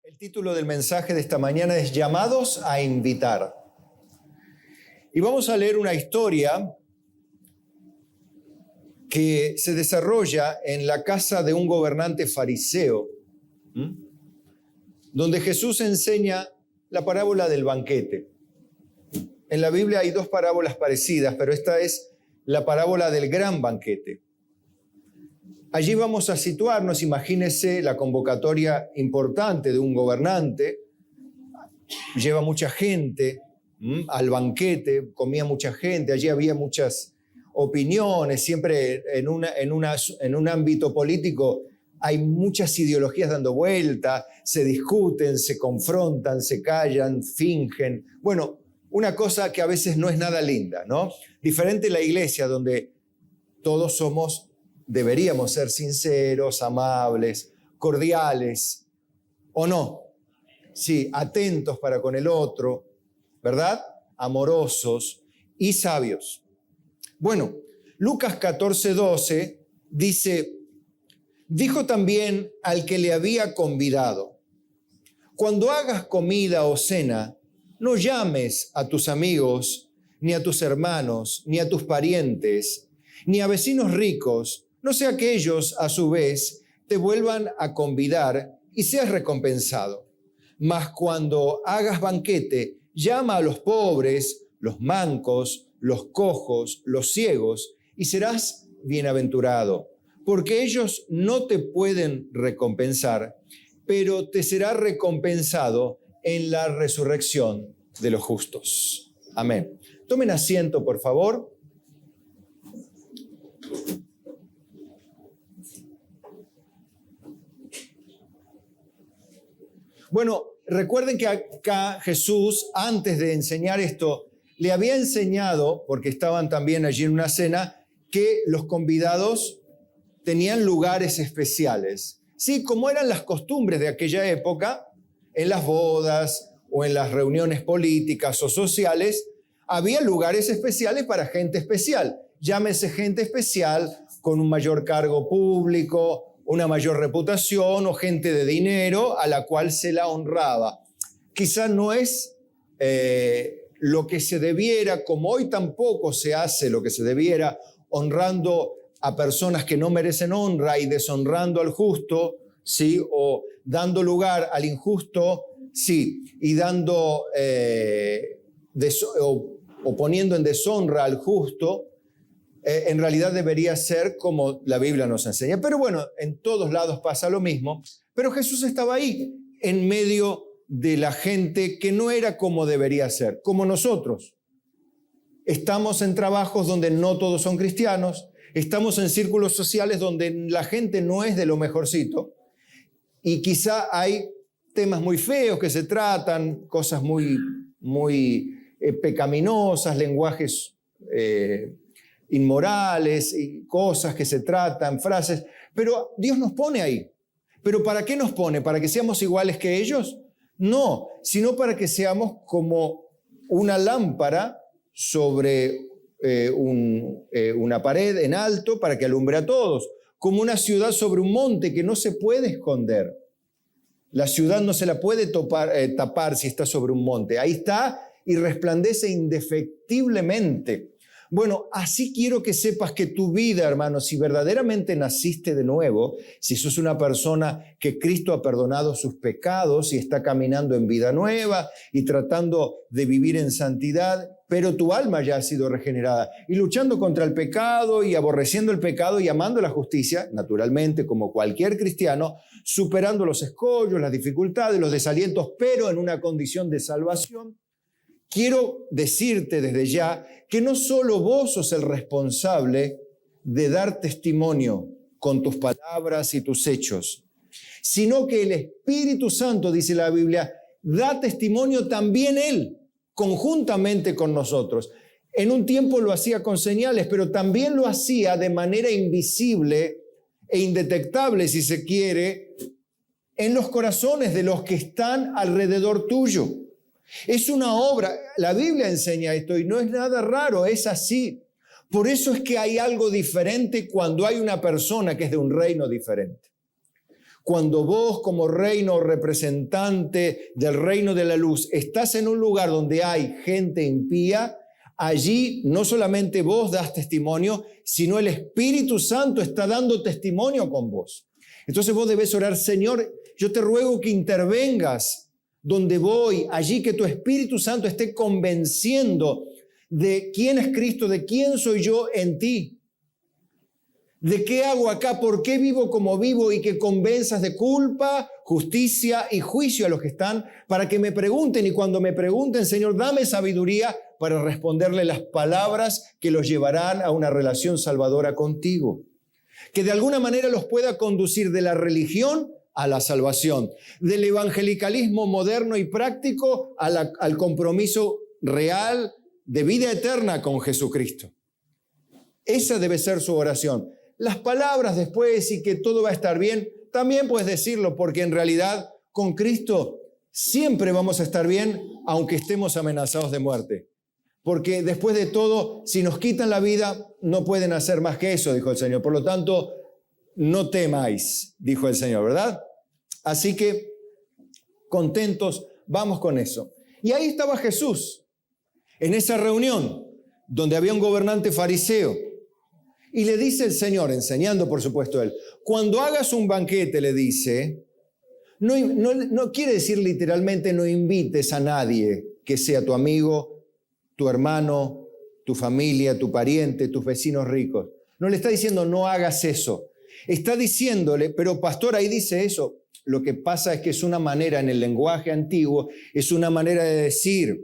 El título del mensaje de esta mañana es Llamados a invitar. Y vamos a leer una historia que se desarrolla en la casa de un gobernante fariseo, donde Jesús enseña la parábola del banquete. En la Biblia hay dos parábolas parecidas, pero esta es la parábola del gran banquete. Allí vamos a situarnos, imagínese la convocatoria importante de un gobernante, lleva mucha gente al banquete, comía mucha gente, allí había muchas opiniones, siempre en un ámbito político hay muchas ideologías dando vuelta, se discuten, se confrontan, se callan, fingen. Bueno, una cosa que a veces no es nada linda, ¿no? Diferente la iglesia, donde todos deberíamos ser sinceros, amables, cordiales, ¿o no? Sí, atentos para con el otro, ¿verdad? Amorosos y sabios. Bueno, Lucas 14:12 dice, dijo también al que le había convidado, cuando hagas comida o cena, no llames a tus amigos, ni a tus hermanos, ni a tus parientes, ni a vecinos ricos, no sea que ellos, a su vez, te vuelvan a convidar y seas recompensado. Mas cuando hagas banquete, llama a los pobres, los mancos, los cojos, los ciegos, y serás bienaventurado, porque ellos no te pueden recompensar, pero te será recompensado en la resurrección de los justos. Amén. Tomen asiento, por favor. Bueno, recuerden que acá Jesús, antes de enseñar esto, le había enseñado, porque estaban también allí en una cena, que los convidados tenían lugares especiales. Sí, como eran las costumbres de aquella época, en las bodas o en las reuniones políticas o sociales, había lugares especiales para gente especial. Llámese gente especial con un mayor cargo público, una mayor reputación o gente de dinero a la cual se la honraba. Quizá no es lo que se debiera, como hoy tampoco se hace lo que se debiera, honrando a personas que no merecen honra y deshonrando al justo, ¿sí? O dando lugar al injusto, sí, y dando o poniendo en deshonra al justo. En realidad debería ser como la Biblia nos enseña. Pero bueno, en todos lados pasa lo mismo. Pero Jesús estaba ahí, en medio de la gente que no era como debería ser, como nosotros. Estamos en trabajos donde no todos son cristianos, estamos en círculos sociales donde la gente no es de lo mejorcito, y quizá hay temas muy feos que se tratan, cosas muy pecaminosas, lenguajes inmorales, y cosas que se tratan, frases, pero Dios nos pone ahí. ¿Pero para qué nos pone? ¿Para que seamos iguales que ellos? No, sino para que seamos como una lámpara sobre una pared en alto para que alumbre a todos, como una ciudad sobre un monte que no se puede esconder. La ciudad no se la puede tapar si está sobre un monte. Ahí está y resplandece indefectiblemente. Bueno, así quiero que sepas que tu vida, hermano, si verdaderamente naciste de nuevo, si sos una persona que Cristo ha perdonado sus pecados y está caminando en vida nueva y tratando de vivir en santidad, pero tu alma ya ha sido regenerada y luchando contra el pecado y aborreciendo el pecado y amando la justicia, naturalmente, como cualquier cristiano, superando los escollos, las dificultades, los desalientos, pero en una condición de salvación. Quiero decirte desde ya que no solo vos sos el responsable de dar testimonio con tus palabras y tus hechos, sino que el Espíritu Santo, dice la Biblia, da testimonio también Él, conjuntamente con nosotros. En un tiempo lo hacía con señales, pero también lo hacía de manera invisible e indetectable, si se quiere, en los corazones de los que están alrededor tuyo. Es una obra, la Biblia enseña esto y no es nada raro, es así. Por eso es que hay algo diferente cuando hay una persona que es de un reino diferente. Cuando vos como reino representante del reino de la luz estás en un lugar donde hay gente impía, allí no solamente vos das testimonio, sino el Espíritu Santo está dando testimonio con vos. Entonces vos debés orar: Señor, yo te ruego que intervengas donde voy, allí que tu Espíritu Santo esté convenciendo de quién es Cristo, de quién soy yo en ti. ¿De qué hago acá? ¿Por qué vivo como vivo? Y que convenzas de culpa, justicia y juicio a los que están, para que me pregunten, y cuando me pregunten, Señor, dame sabiduría para responderle las palabras que los llevarán a una relación salvadora contigo. Que de alguna manera los pueda conducir de la religión a la salvación, del evangelicalismo moderno y práctico al compromiso real de vida eterna con Jesucristo. Esa debe ser su oración. Las palabras después y que todo va a estar bien, también puedes decirlo, porque en realidad con Cristo siempre vamos a estar bien, aunque estemos amenazados de muerte. Porque después de todo, si nos quitan la vida, no pueden hacer más que eso, dijo el Señor. Por lo tanto, no temáis, dijo el Señor, ¿verdad? Así que, contentos, vamos con eso. Y ahí estaba Jesús, en esa reunión, donde había un gobernante fariseo. Y le dice el Señor, enseñando por supuesto él, cuando hagas un banquete, le dice, no quiere decir literalmente no invites a nadie que sea tu amigo, tu hermano, tu familia, tu pariente, tus vecinos ricos. No le está diciendo no hagas eso. Está diciéndole, pero pastor, ahí dice eso. Lo que pasa es que es una manera en el lenguaje antiguo, es una manera de decir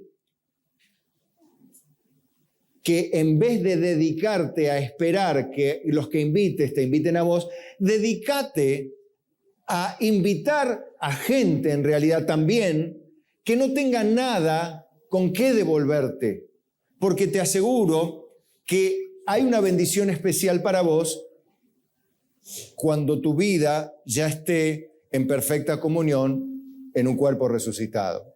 que en vez de dedicarte a esperar que los que invites te inviten a vos, dedícate a invitar a gente en realidad también que no tenga nada con qué devolverte, porque te aseguro que hay una bendición especial para vos cuando tu vida ya esté en perfecta comunión en un cuerpo resucitado.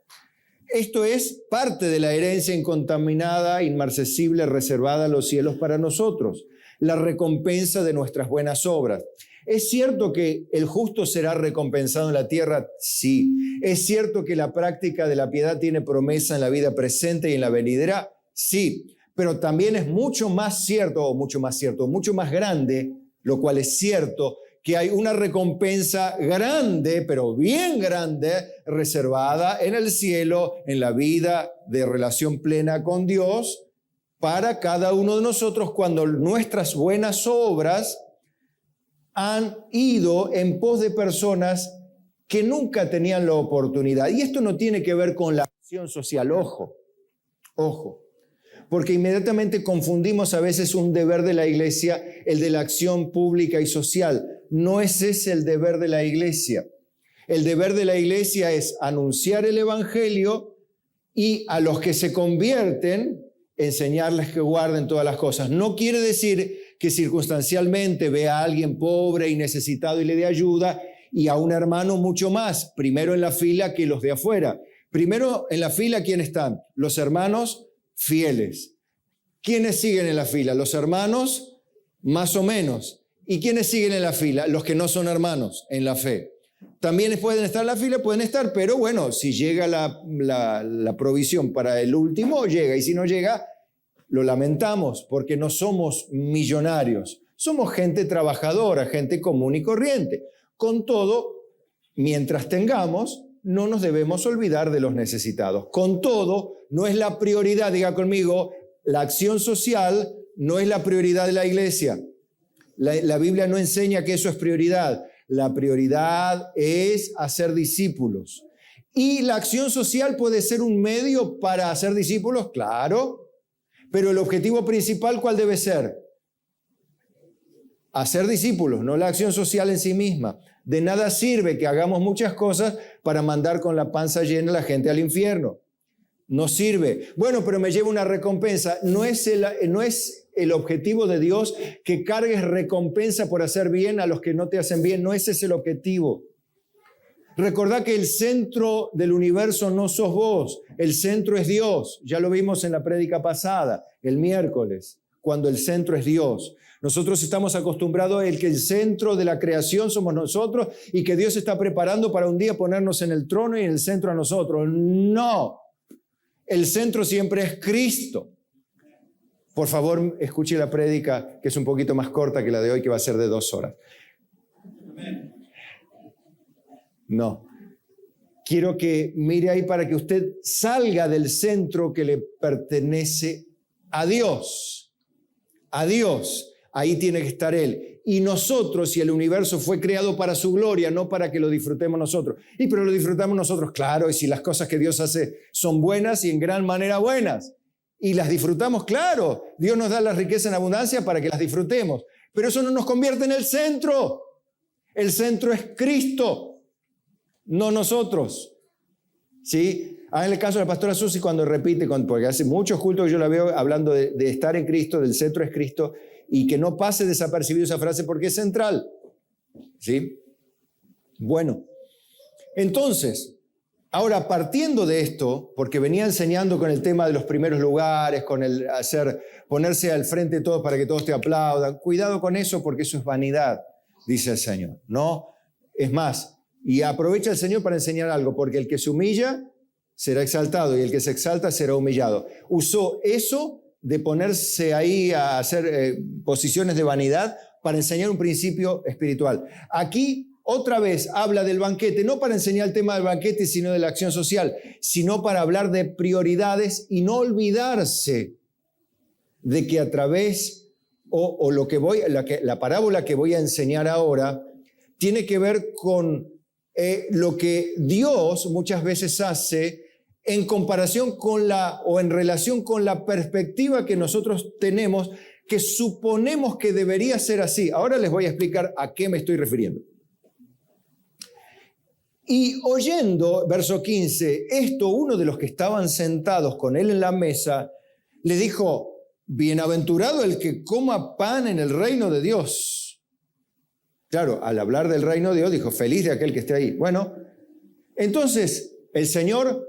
Esto es parte de la herencia incontaminada, inmarcesible, reservada a los cielos para nosotros, la recompensa de nuestras buenas obras. ¿Es cierto que el justo será recompensado en la tierra? Sí. ¿Es cierto que la práctica de la piedad tiene promesa en la vida presente y en la venidera? Sí. Pero también es mucho más grande, lo cual es cierto, que hay una recompensa grande, pero bien grande, reservada en el cielo, en la vida de relación plena con Dios, para cada uno de nosotros cuando nuestras buenas obras han ido en pos de personas que nunca tenían la oportunidad. Y esto no tiene que ver con la acción social, ojo, porque inmediatamente confundimos a veces un deber de la iglesia, el de la acción pública y social. No es ese el deber de la iglesia. El deber de la iglesia es anunciar el evangelio y a los que se convierten, enseñarles que guarden todas las cosas. No quiere decir que circunstancialmente vea a alguien pobre y necesitado y le dé ayuda, y a un hermano mucho más, primero en la fila que los de afuera. Primero en la fila, ¿quiénes están? Los hermanos fieles. ¿Quiénes siguen en la fila? Los hermanos más o menos. ¿Y quiénes siguen en la fila? Los que no son hermanos en la fe. También pueden estar en la fila, pueden estar, pero bueno, si llega la provisión para el último, llega. Y si no llega, lo lamentamos, porque no somos millonarios. Somos gente trabajadora, gente común y corriente. Con todo, mientras tengamos, no nos debemos olvidar de los necesitados. Con todo, no es la prioridad, diga conmigo, la acción social no es la prioridad de la iglesia. La Biblia no enseña que eso es prioridad. La prioridad es hacer discípulos. ¿Y la acción social puede ser un medio para hacer discípulos? Claro. Pero el objetivo principal, ¿cuál debe ser? Hacer discípulos, no la acción social en sí misma. De nada sirve que hagamos muchas cosas para mandar con la panza llena a la gente al infierno. No sirve. Bueno, pero me lleva una recompensa. No es el objetivo de Dios que cargues recompensa por hacer bien a los que no te hacen bien. No ese es el objetivo. Recordá que el centro del universo no sos vos. El centro es Dios. Ya lo vimos en la prédica pasada, el miércoles. cuando el centro es Dios. Nosotros estamos acostumbrados a que el centro de la creación somos nosotros y que Dios está preparando para un día ponernos en el trono y en el centro a nosotros. No, el centro siempre es Cristo. Por favor, escuche la prédica, que es un poquito más corta que la de hoy, que va a ser de 2 horas. No. Quiero que mire ahí para que usted salga del centro que le pertenece a Dios. A Dios. Ahí tiene que estar Él. Y nosotros, y el universo fue creado para su gloria, no para que lo disfrutemos nosotros. Pero lo disfrutamos nosotros, claro, y si las cosas que Dios hace son buenas y en gran manera buenas. Y las disfrutamos, claro. Dios nos da la riqueza en abundancia para que las disfrutemos. Pero eso no nos convierte en el centro. El centro es Cristo, no nosotros. ¿Sí? Háganle caso a la pastora Susi cuando repite, porque hace muchos cultos que yo la veo hablando de estar en Cristo, del centro es Cristo, y que no pase desapercibido esa frase porque es central. ¿Sí? Bueno, entonces, ahora partiendo de esto, porque venía enseñando con el tema de los primeros lugares, con el ponerse al frente de todos para que todos te aplaudan, cuidado con eso porque eso es vanidad, dice el Señor. No, es más, y aprovecha el Señor para enseñar algo, porque el que se humilla será exaltado y el que se exalta será humillado. Usó eso de ponerse ahí a hacer posiciones de vanidad para enseñar un principio espiritual. Aquí otra vez habla del banquete, no para enseñar el tema del banquete, sino de la acción social, sino para hablar de prioridades y no olvidarse de que a través, la parábola que voy a enseñar ahora, tiene que ver con lo que Dios muchas veces hace en comparación con o en relación con la perspectiva que nosotros tenemos, que suponemos que debería ser así. Ahora les voy a explicar a qué me estoy refiriendo. Y oyendo, verso 15, esto uno de los que estaban sentados con él en la mesa, le dijo, bienaventurado el que coma pan en el reino de Dios. Claro, al hablar del reino de Dios, dijo, feliz de aquel que esté ahí. Bueno, entonces el Señor,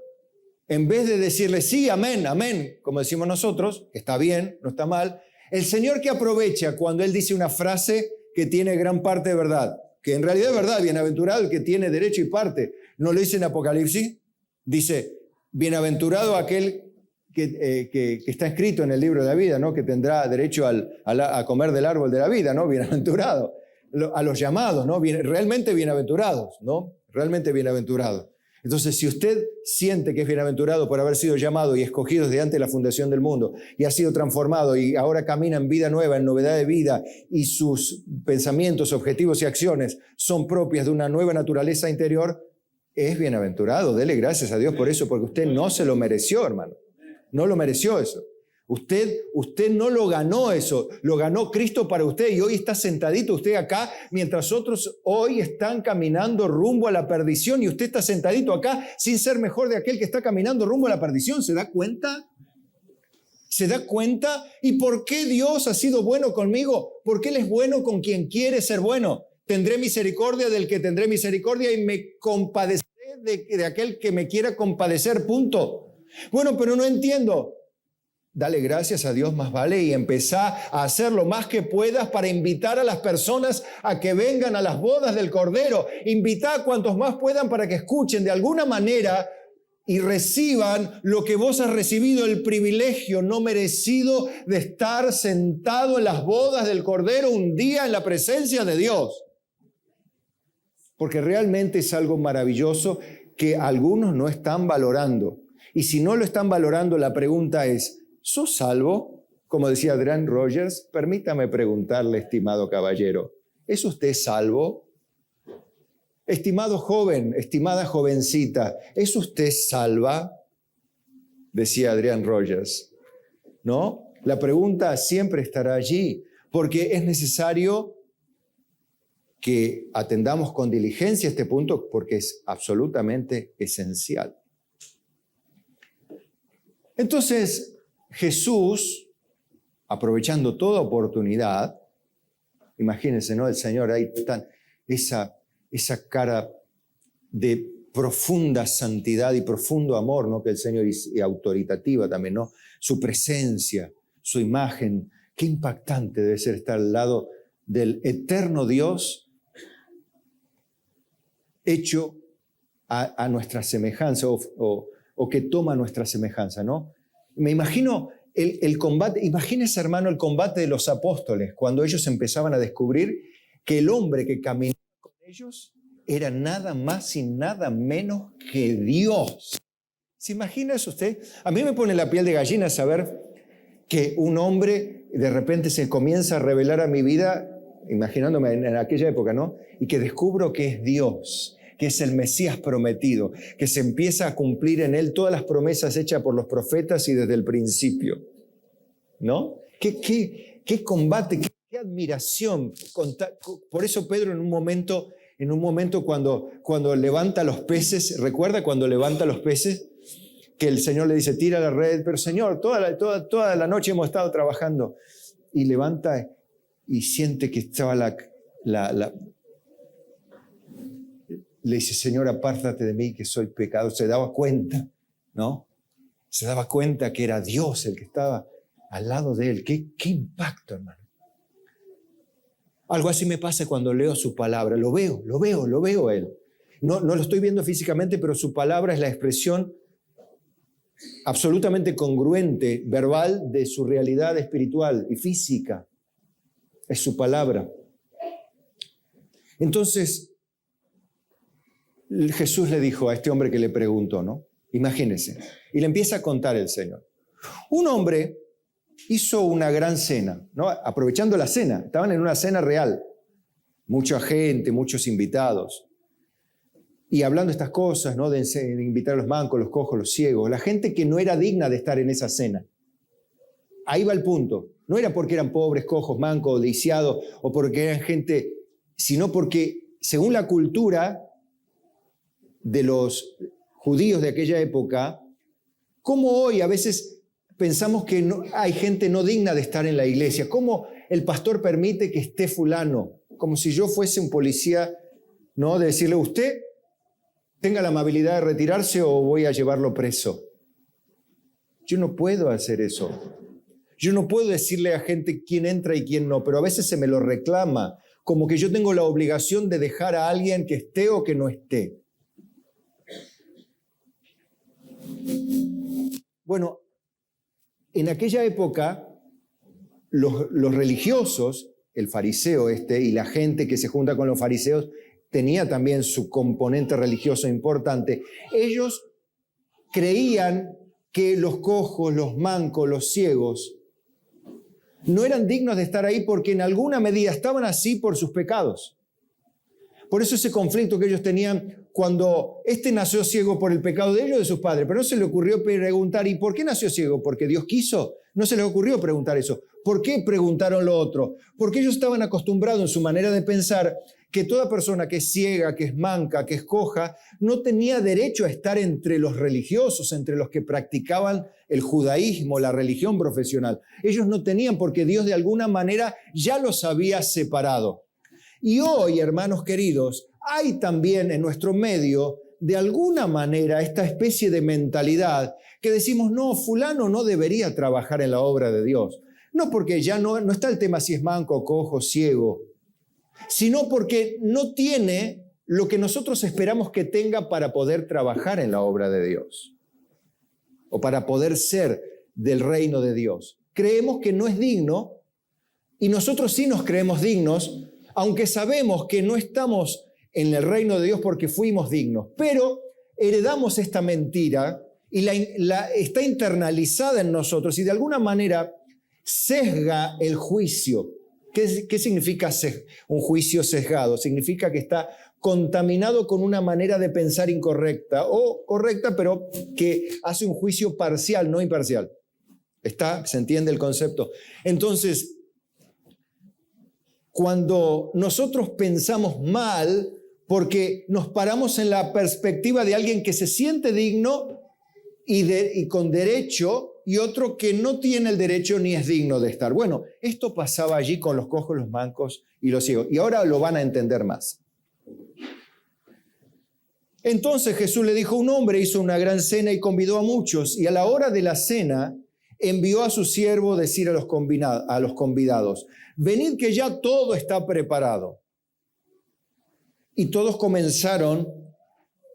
en vez de decirle, sí, amén, amén, como decimos nosotros, que está bien, no está mal, el Señor que aprovecha cuando Él dice una frase que tiene gran parte de verdad, que en realidad es verdad, bienaventurado el que tiene derecho y parte. ¿No lo dice en Apocalipsis? Dice, bienaventurado aquel que está escrito en el libro de la vida, ¿no? Que tendrá derecho a comer del árbol de la vida, ¿no? Bienaventurado. A los llamados, ¿no? Realmente bienaventurados, ¿no? Realmente bienaventurados. Entonces, si usted siente que es bienaventurado por haber sido llamado y escogido desde antes de la fundación del mundo y ha sido transformado y ahora camina en vida nueva, en novedad de vida y sus pensamientos, objetivos y acciones son propias de una nueva naturaleza interior, es bienaventurado. Dele gracias a Dios por eso, porque usted no se lo mereció, hermano. No lo mereció eso. Usted no lo ganó eso, lo ganó Cristo para usted y hoy está sentadito usted acá mientras otros hoy están caminando rumbo a la perdición y usted está sentadito acá sin ser mejor de aquel que está caminando rumbo a la perdición. ¿Se da cuenta? ¿Se da cuenta? ¿Y por qué Dios ha sido bueno conmigo? Porque Él es bueno con quien quiere ser bueno. Tendré misericordia del que tendré misericordia y me compadeceré de aquel que me quiera compadecer, punto. Bueno, pero no entiendo. Dale gracias a Dios más vale y empezá a hacer lo más que puedas para invitar a las personas a que vengan a las bodas del Cordero. Invitá a cuantos más puedan para que escuchen de alguna manera y reciban lo que vos has recibido, el privilegio no merecido de estar sentado en las bodas del Cordero un día en la presencia de Dios. Porque realmente es algo maravilloso que algunos no están valorando. Y si no lo están valorando, la pregunta es, ¿sos salvo? Como decía Adrian Rogers, permítame preguntarle, estimado caballero, ¿es usted salvo? Estimado joven, estimada jovencita, ¿es usted salva? Decía Adrian Rogers. ¿No? La pregunta siempre estará allí, porque es necesario que atendamos con diligencia este punto, porque es absolutamente esencial. Entonces, Jesús, aprovechando toda oportunidad, imagínense, ¿no? El Señor ahí está, esa cara de profunda santidad y profundo amor, ¿no? Que el Señor y autoritativa también, ¿no? Su presencia, su imagen, Qué impactante debe ser estar al lado del eterno Dios hecho a nuestra semejanza o que toma nuestra semejanza, ¿no? Me imagino el combate, imagínese, hermano, el combate de los apóstoles cuando ellos empezaban a descubrir que el hombre que caminaba con ellos era nada más y nada menos que Dios. ¿Se imagina eso usted? A mí me pone la piel de gallina saber que un hombre de repente se comienza a revelar a mi vida, imaginándome en aquella época, ¿no? Y que descubro que es Dios, que es el Mesías prometido, que se empieza a cumplir en él todas las promesas hechas por los profetas y desde el principio, ¿no? ¿Qué combate, qué admiración? Por eso Pedro en un momento cuando levanta los peces, ¿recuerda cuando levanta los peces? Que el Señor le dice, tira la red, pero Señor, toda la noche hemos estado trabajando. Y levanta y siente que estaba le dice, Señor, apártate de mí que soy pecador. Se daba cuenta, ¿no? Se daba cuenta que era Dios el que estaba al lado de él. ¡Qué impacto, hermano! Algo así me pasa cuando leo su palabra. Lo veo a él. No lo estoy viendo físicamente, pero su palabra es la expresión absolutamente congruente, verbal, de su realidad espiritual y física. Es su palabra. Entonces, Jesús le dijo a este hombre que le preguntó, ¿no? Imagínense. Y le empieza a contar el Señor. Un hombre hizo una gran cena, ¿no? Aprovechando la cena. Estaban en una cena real. Mucha gente, muchos invitados. Y hablando de estas cosas, ¿no? De invitar a los mancos, los cojos, los ciegos. La gente que no era digna de estar en esa cena. Ahí va el punto. No era porque eran pobres, cojos, mancos, lisiados, o porque eran gente, sino porque, según la cultura de los judíos de aquella época, como hoy a veces pensamos que hay gente no digna de estar en la iglesia. ¿Cómo el pastor permite que esté fulano? Como si yo fuese un policía, ¿no? De decirle, usted tenga la amabilidad de retirarse o voy a llevarlo preso. Yo no puedo hacer eso. Yo no puedo decirle a gente quién entra y quién no, pero a veces se me lo reclama, como que yo tengo la obligación de dejar a alguien que esté o que no esté. Bueno, en aquella época, los religiosos, el fariseo y la gente que se junta con los fariseos, tenía también su componente religioso importante. Ellos creían que los cojos, los mancos, los ciegos, no eran dignos de estar ahí porque en alguna medida estaban así por sus pecados. Por eso ese conflicto que ellos tenían cuando nació ciego por el pecado de ellos y de sus padres, pero no se le ocurrió preguntar, ¿y por qué nació ciego? ¿Porque Dios quiso? No se les ocurrió preguntar eso. ¿Por qué preguntaron lo otro? Porque ellos estaban acostumbrados en su manera de pensar que toda persona que es ciega, que es manca, que es coja, no tenía derecho a estar entre los religiosos, entre los que practicaban el judaísmo, la religión profesional. Ellos no tenían porque Dios de alguna manera ya los había separado. Y hoy, hermanos queridos, hay también en nuestro medio, de alguna manera, esta especie de mentalidad que decimos, no, fulano no debería trabajar en la obra de Dios. No porque ya no está el tema si es manco, cojo, ciego, sino porque no tiene lo que nosotros esperamos que tenga para poder trabajar en la obra de Dios o para poder ser del reino de Dios. Creemos que no es digno y nosotros sí nos creemos dignos, aunque sabemos que no estamos en el reino de Dios porque fuimos dignos, pero heredamos esta mentira y está internalizada en nosotros y de alguna manera sesga el juicio. ¿Qué significa un juicio sesgado? Significa que está contaminado con una manera de pensar incorrecta o correcta, pero que hace un juicio parcial, no imparcial. ¿Se entiende el concepto? Entonces, cuando nosotros pensamos mal, porque nos paramos en la perspectiva de alguien que se siente digno y con derecho, y otro que no tiene el derecho ni es digno de estar. Bueno, esto pasaba allí con los cojos, los mancos y los ciegos, y ahora lo van a entender más. Entonces Jesús le dijo, un hombre hizo una gran cena y convidó a muchos, y a la hora de la cena envió a su siervo a decir a los convidados, venid que ya todo está preparado. Y todos comenzaron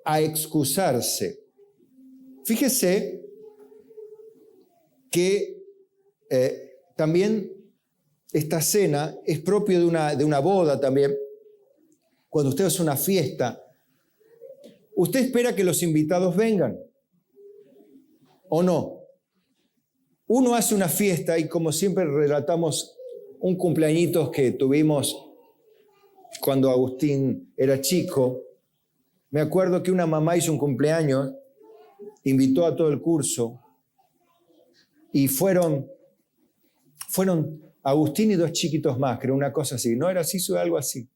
a excusarse. Fíjese que también esta cena es propio de una boda también. Cuando usted hace una fiesta, usted espera que los invitados vengan, ¿o no? Uno hace una fiesta y como siempre relatamos un cumpleañitos que tuvimos cuando Agustín era chico. Me acuerdo que una mamá hizo un cumpleaños, invitó a todo el curso y fueron Agustín y 2 chiquitos más, creo, una cosa así. ¿No era así? Fue algo así.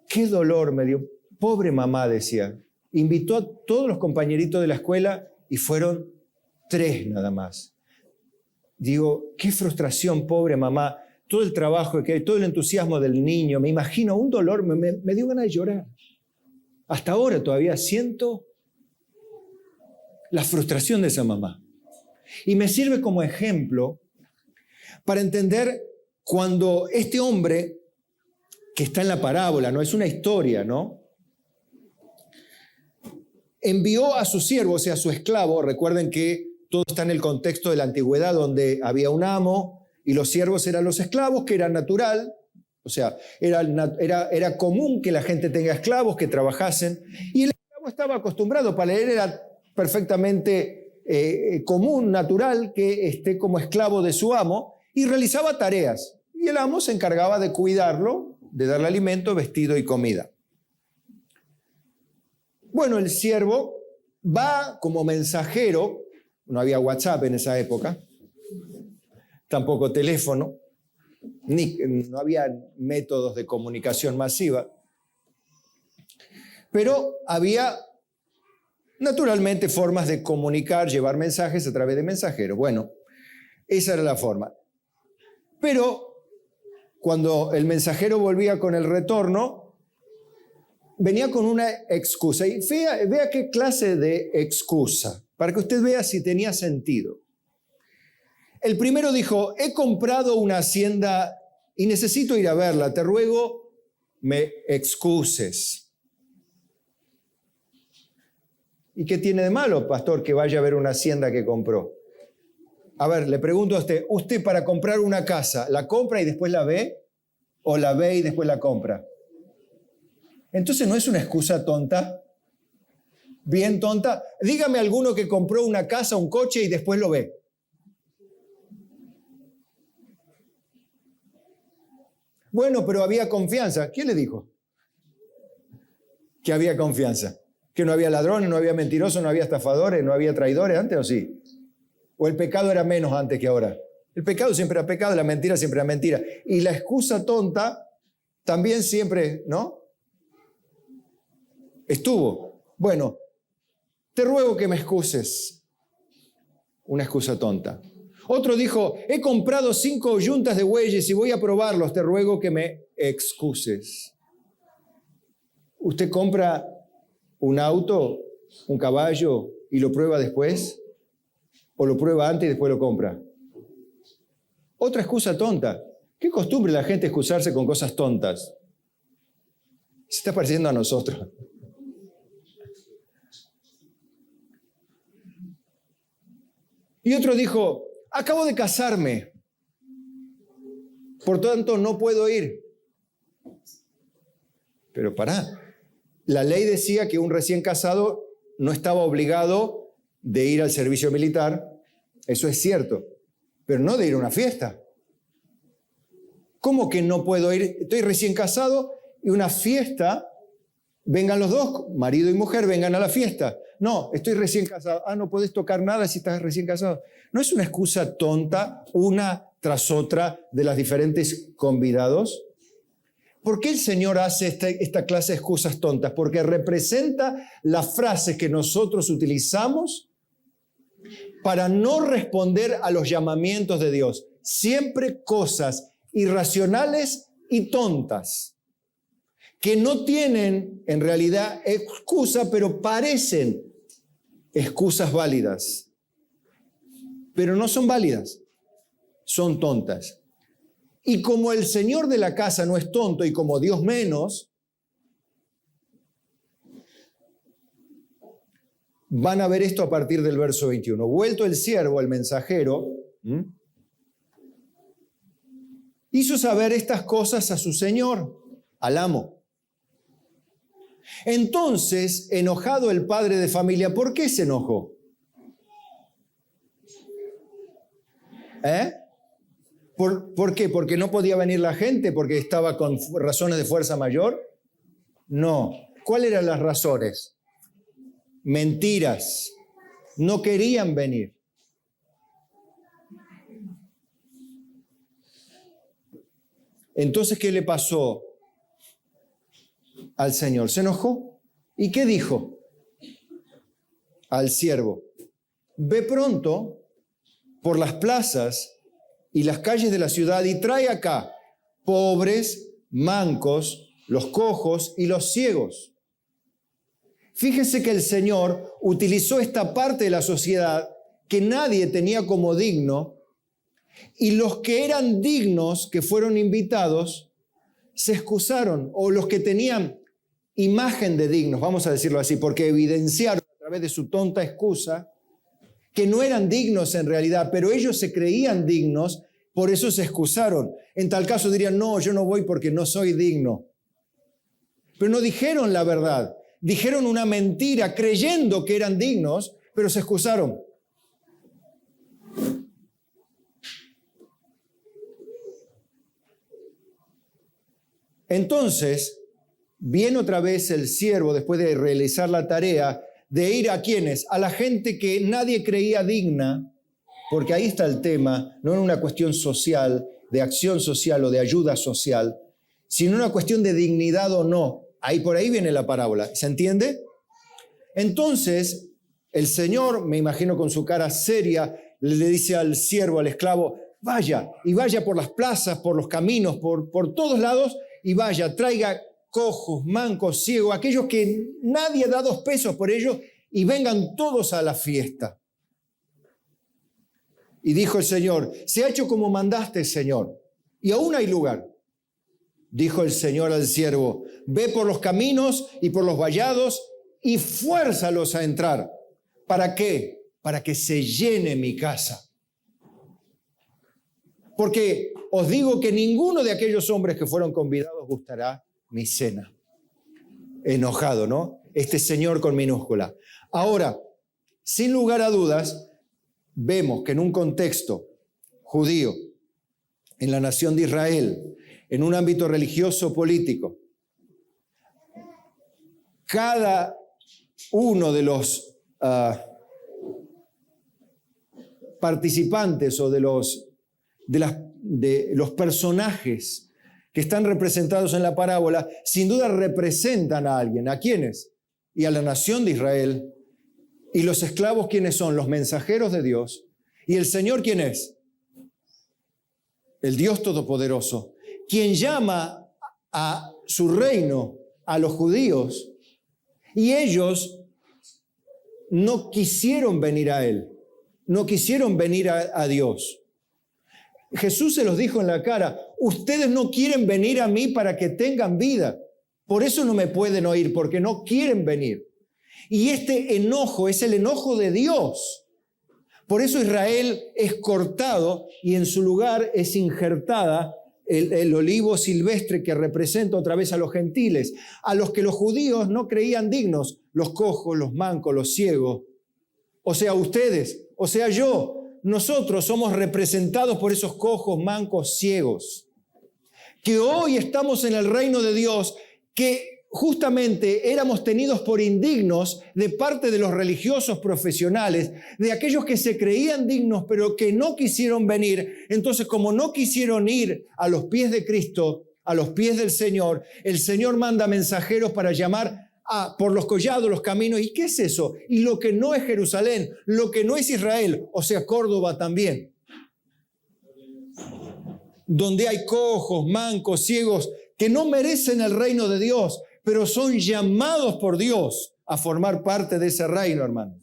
Qué dolor me dio. Pobre mamá, decía. Invitó a todos los compañeritos de la escuela y fueron 3 nada más. Digo, qué frustración, pobre mamá. Todo el trabajo que hay, todo el entusiasmo del niño. Me imagino un dolor, me dio ganas de llorar. Hasta ahora todavía siento la frustración de esa mamá. Y me sirve como ejemplo para entender cuando este hombre que está en la parábola, no es una historia, ¿no? Envió a su siervo, o sea, a su esclavo. Recuerden que todo está en el contexto de la antigüedad, donde había un amo y los siervos eran los esclavos, que era natural, o sea, era común que la gente tenga esclavos, que trabajasen, y el esclavo estaba acostumbrado, para él era perfectamente común, natural, que esté como esclavo de su amo, y realizaba tareas, y el amo se encargaba de cuidarlo, de darle alimento, vestido y comida. Bueno, el siervo va como mensajero, no había WhatsApp en esa época, tampoco teléfono, no había métodos de comunicación masiva, pero había naturalmente formas de comunicar, llevar mensajes a través de mensajeros. Bueno, esa era la forma. Pero cuando el mensajero volvía con el retorno, venía con una excusa. Y vea qué clase de excusa, para que usted vea si tenía sentido. El primero dijo, he comprado una hacienda y necesito ir a verla. Te ruego, me excuses. ¿Y qué tiene de malo, pastor, que vaya a ver una hacienda que compró? A ver, le pregunto a usted para comprar una casa, ¿la compra y después la ve? ¿O la ve y después la compra? Entonces, ¿no es una excusa tonta? Bien tonta. Dígame alguno que compró una casa, un coche y después lo ve. Bueno, pero había confianza. ¿Quién le dijo que había confianza? ¿Que no había ladrones, no había mentirosos, no había estafadores, no había traidores antes o sí? ¿O el pecado era menos antes que ahora? El pecado siempre era pecado, la mentira siempre era mentira. Y la excusa tonta también siempre, ¿no? Estuvo. Bueno, te ruego que me excuses. Una excusa tonta. Otro dijo, he comprado 5 yuntas de bueyes y voy a probarlos, te ruego que me excuses. ¿Usted compra un auto, un caballo y lo prueba después? ¿O lo prueba antes y después lo compra? Otra excusa tonta. ¿Qué costumbre la gente excusarse con cosas tontas? Se está pareciendo a nosotros. Y otro dijo, acabo de casarme, por tanto no puedo ir. Pero pará, la ley decía que un recién casado no estaba obligado de ir al servicio militar, eso es cierto, pero no de ir a una fiesta. ¿Cómo que no puedo ir? Estoy recién casado y una fiesta, vengan los dos, marido y mujer, vengan a la fiesta. No, estoy recién casado. Ah, no podés tocar nada si estás recién casado. ¿No es una excusa tonta, una tras otra, de las diferentes convidados? ¿Por qué el Señor hace esta clase de excusas tontas? Porque representa las frases que nosotros utilizamos para no responder a los llamamientos de Dios. Siempre cosas irracionales y tontas, que no tienen en realidad excusa, pero parecen excusas válidas. pero no son válidas, son tontas. Y como el señor de la casa no es tonto y como Dios menos, van a ver esto a partir del verso 21. Vuelto el siervo, el mensajero, hizo saber estas cosas a su señor, al amo. Entonces, enojado el padre de familia, ¿por qué se enojó? ¿Por qué? ¿Porque no podía venir la gente? ¿Porque estaba con razones de fuerza mayor? No. ¿Cuáles eran las razones? Mentiras. No querían venir. Entonces, ¿qué le pasó al Señor? Se enojó. ¿Y qué dijo al siervo? Ve pronto por las plazas y las calles de la ciudad y trae acá pobres, mancos, los cojos y los ciegos. Fíjese que el Señor utilizó esta parte de la sociedad que nadie tenía como digno, y los que eran dignos, que fueron invitados, se excusaron, o los que tenían imagen de dignos, vamos a decirlo así, porque evidenciaron a través de su tonta excusa que no eran dignos en realidad, pero ellos se creían dignos, por eso se excusaron. En tal caso dirían, no, yo no voy porque no soy digno. Pero no dijeron la verdad, dijeron una mentira creyendo que eran dignos, pero se excusaron. Entonces, viene otra vez el siervo, después de realizar la tarea, de ir a quienes, a la gente que nadie creía digna, porque ahí está el tema, no en una cuestión social, de acción social o de ayuda social, sino una cuestión de dignidad o no. Ahí por ahí viene la parábola, ¿se entiende? Entonces, el Señor, me imagino con su cara seria, le dice al siervo, al esclavo, vaya, y vaya por las plazas, por los caminos, por todos lados, y vaya, traiga cojos, mancos, ciegos, aquellos que nadie da 2 pesos por ellos, y vengan todos a la fiesta. Y dijo el Señor, se ha hecho como mandaste, Señor, y aún hay lugar. Dijo el Señor al siervo, ve por los caminos y por los vallados y fuérzalos a entrar. ¿Para qué? Para que se llene mi casa. Porque os digo que ninguno de aquellos hombres que fueron convidados gustará mi cena. Enojado, ¿no? Este Señor con minúscula. Ahora, sin lugar a dudas, vemos que en un contexto judío, en la nación de Israel, en un ámbito religioso político, cada uno de los participantes o de los personajes que están representados en la parábola, sin duda representan a alguien. ¿A quiénes? Y a la nación de Israel. ¿Y los esclavos quiénes son? Los mensajeros de Dios. ¿Y el Señor quién es? El Dios Todopoderoso, quien llama a su reino a los judíos, y ellos no quisieron venir a Él, no quisieron venir a Dios. Jesús se los dijo en la cara, ustedes no quieren venir a mí para que tengan vida, por eso no me pueden oír, porque no quieren venir. Y este enojo es el enojo de Dios. Por eso Israel es cortado y en su lugar es injertada el olivo silvestre que representa otra vez a los gentiles, a los que los judíos no creían dignos, los cojos, los mancos, los ciegos. O sea, ustedes, o sea, yo. Nosotros somos representados por esos cojos, mancos, ciegos, que hoy estamos en el reino de Dios, que justamente éramos tenidos por indignos de parte de los religiosos profesionales, de aquellos que se creían dignos pero que no quisieron venir. Entonces, como no quisieron ir a los pies de Cristo, a los pies del Señor, el Señor manda mensajeros para llamar por los collados, los caminos. ¿Y qué es eso? Y lo que no es Jerusalén, lo que no es Israel, o sea, Córdoba también. Donde hay cojos, mancos, ciegos, que no merecen el reino de Dios, pero son llamados por Dios a formar parte de ese reino, hermano.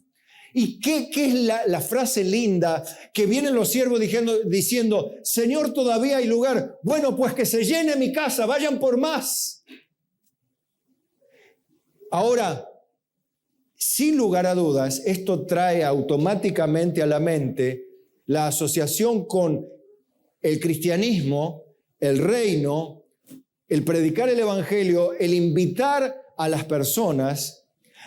¿Y qué es la frase linda que vienen los siervos diciendo, Señor, todavía hay lugar? Bueno, pues que se llene mi casa, vayan por más. Ahora, sin lugar a dudas, esto trae automáticamente a la mente la asociación con el cristianismo, el reino, el predicar el evangelio, el invitar a las personas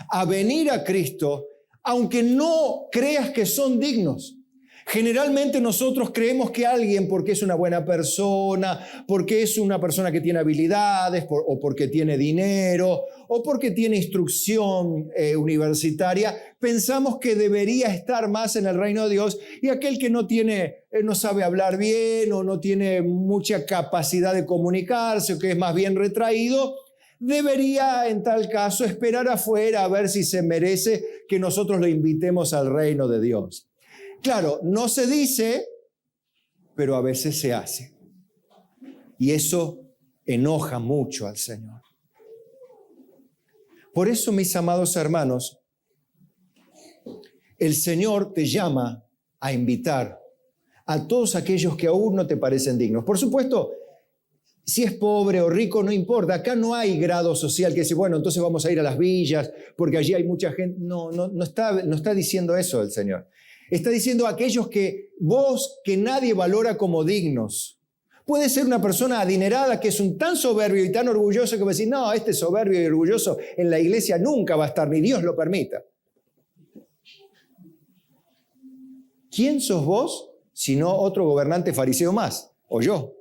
a venir a Cristo, aunque no creas que son dignos. Generalmente nosotros creemos que alguien, porque es una buena persona, porque es una persona que tiene habilidades, o porque tiene dinero, o porque tiene instrucción universitaria, pensamos que debería estar más en el reino de Dios, y aquel que no sabe hablar bien, o no tiene mucha capacidad de comunicarse, o que es más bien retraído, debería en tal caso esperar afuera a ver si se merece que nosotros lo invitemos al reino de Dios. Claro, no se dice, pero a veces se hace. Y eso enoja mucho al Señor. Por eso, mis amados hermanos, el Señor te llama a invitar a todos aquellos que aún no te parecen dignos. Por supuesto, si es pobre o rico, no importa. Acá no hay grado social que dice, bueno, entonces vamos a ir a las villas, porque allí hay mucha gente. No está diciendo eso el Señor. Está diciendo a aquellos que nadie valora como dignos. Puede ser una persona adinerada que es tan soberbio y tan orgulloso que va a decir, no, este soberbio y orgulloso en la iglesia nunca va a estar, ni Dios lo permita. ¿Quién sos vos sino otro gobernante fariseo más? O yo.